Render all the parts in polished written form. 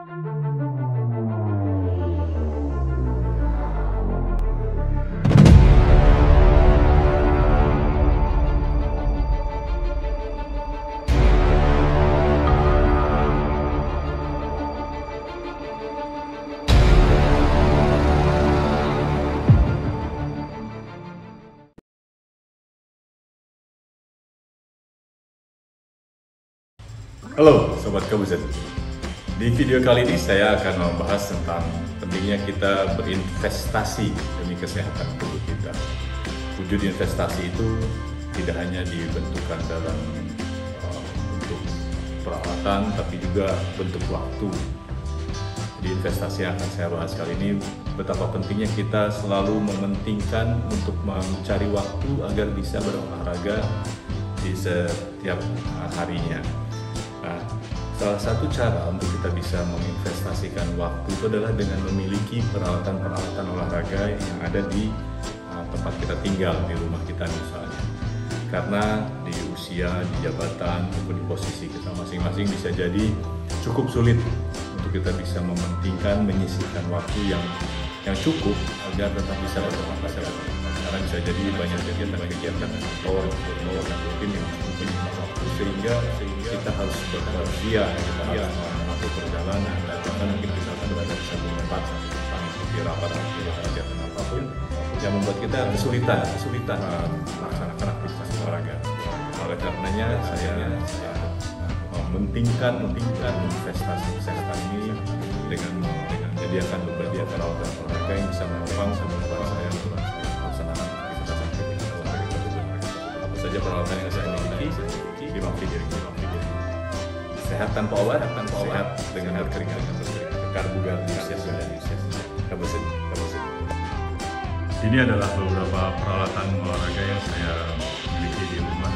Halo Sobat KBZ. Di video kali ini saya akan membahas tentang pentingnya kita berinvestasi demi kesehatan tubuh kita. Wujud investasi itu tidak hanya dibentukkan dalam bentuk peralatan, tapi juga bentuk waktu. Di investasi yang akan saya bahas kali ini, betapa pentingnya kita selalu mementingkan untuk mencari waktu agar bisa berolahraga di setiap harinya. Nah, salah satu cara untuk kita bisa menginvestasikan waktu itu adalah dengan memiliki peralatan-peralatan olahraga yang ada di tempat kita tinggal, di rumah kita misalnya. Karena di usia, di jabatan, maupun di posisi kita masing-masing bisa jadi cukup sulit untuk kita bisa mementingkan, menyisihkan waktu yang cukup agar tetap bisa berolahraga. Karena bisa jadi banyak kegiatan atau rutin yang cukup menyita waktu sehingga kita harus berpergian, kita harus melakukan perjalanan, bahkan mungkin kita akan berada di satu tempat di rapat atau kegiatan apapun yang membuat kita kesulitan melaksanakan aktivitas olahraga. Oleh karenanya saya mementingkan investasi kesehatan ini dengan menyediakan beberapa peralatan olahraga yang bisa menopang sebuah saya melaksanakan aktivitas olahraga tersebut. Apa saja peralatan yang saya miliki? 5 video. Sehat tanpa obat, sehat dengan keringat, karbohidrat, dan KBZ. Ini adalah beberapa peralatan olahraga yang saya miliki di rumah.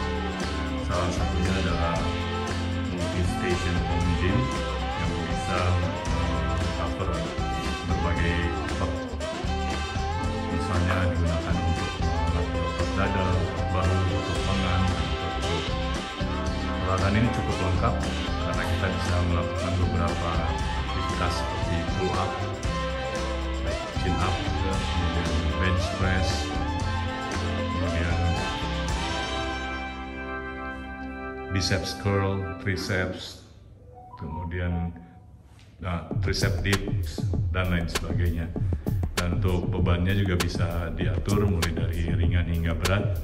Salah satunya adalah multi-station home gym yang bisa cover berbagai otot. Misalnya digunakan untuk melatih otot dada, bahu, otot lengan, dan otot perut. Peralatan ini cukup lengkap karena kita bisa melakukan beberapa aktivitas seperti pull up, chin up, kemudian bench press, kemudian biceps curl, triceps, kemudian tricep dips, dan lain sebagainya. Dan untuk bebannya juga bisa diatur mulai dari ringan hingga berat.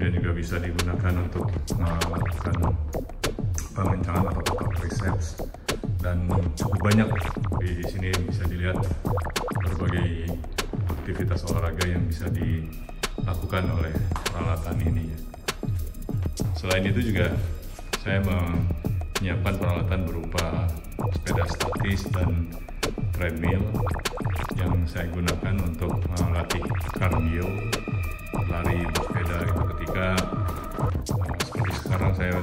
Kemudian juga bisa digunakan untuk melakukan pengencangan otot triceps, dan cukup banyak di sini bisa dilihat berbagai aktivitas olahraga yang bisa dilakukan oleh peralatan ini. Selain itu juga saya menyiapkan peralatan berupa sepeda statis dan treadmill yang saya gunakan untuk melatih kardio, lari bersepeda itu ketika seperti sekarang saya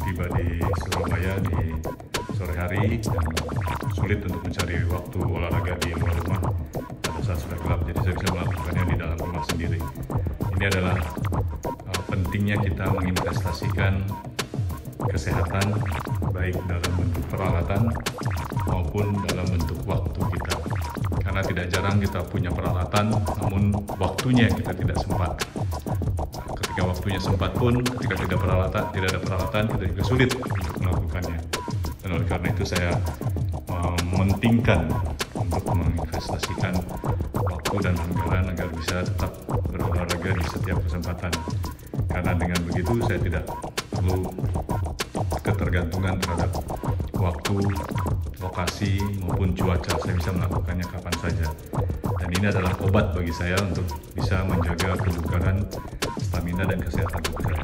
tiba di Surabaya di sore hari dan sulit untuk mencari waktu olahraga di luar rumah pada saat sudah gelap, jadi saya bisa melakukannya di dalam rumah sendiri. Ini adalah pentingnya kita menginvestasikan kesehatan baik dalam bentuk peralatan maupun dalam bentuk waktu kita, karena tidak jarang kita punya peralatan namun waktunya kita tidak sempat. Ketika waktunya sempat pun, ketika tidak ada peralatan, kita juga sulit untuk melakukannya. Dan oleh karena itu saya mementingkan untuk menginvestasikan waktu dan anggaran agar bisa tetap berolahraga di setiap kesempatan. Karena dengan begitu saya tidak perlu ketergantungan terhadap waktu, lokasi maupun cuaca. Saya bisa melakukannya kapan saja. Dan ini adalah obat bagi saya untuk bisa menjaga kebugaran, stamina, dan kesehatan tubuh saya.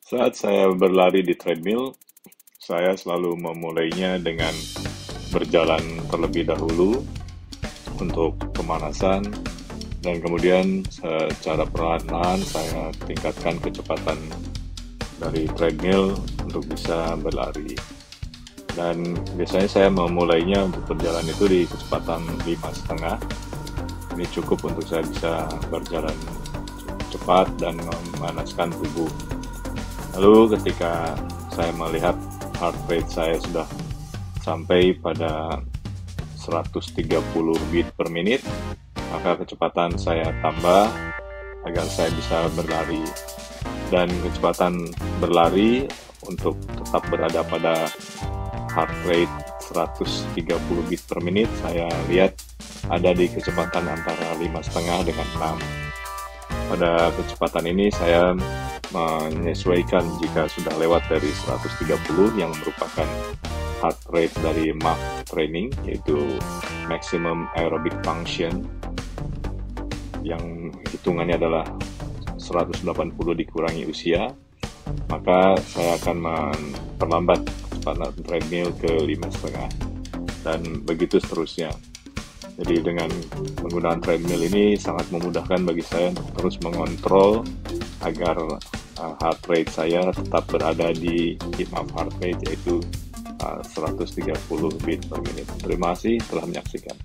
Saat saya berlari di treadmill, saya selalu memulainya dengan berjalan terlebih dahulu untuk pemanasan, dan kemudian secara perlahan-lahan saya tingkatkan kecepatan dari treadmill untuk bisa berlari. Dan biasanya saya memulainya untuk berjalan itu di kecepatan 5,5. Ini cukup untuk saya bisa berjalan cepat dan memanaskan tubuh. Lalu ketika saya melihat heart rate saya sudah sampai pada 130 beat per menit, maka kecepatan saya tambah agar saya bisa berlari. Dan kecepatan berlari untuk tetap berada pada heart rate 130 beat per menit, saya lihat ada di kecepatan antara 5,5 dengan 6. Pada kecepatan ini saya menyesuaikan jika sudah lewat dari 130 yang merupakan heart rate dari MAF training, yaitu maximum aerobic function, yang hitungannya adalah 180 dikurangi usia, maka saya akan memperlambat kecepatan treadmill ke 5,5 dan begitu seterusnya. Jadi dengan menggunakan treadmill ini sangat memudahkan bagi saya untuk terus mengontrol agar heart rate saya tetap berada di optimum heart rate, yaitu 130 beat per menit. Terima kasih telah menyaksikan.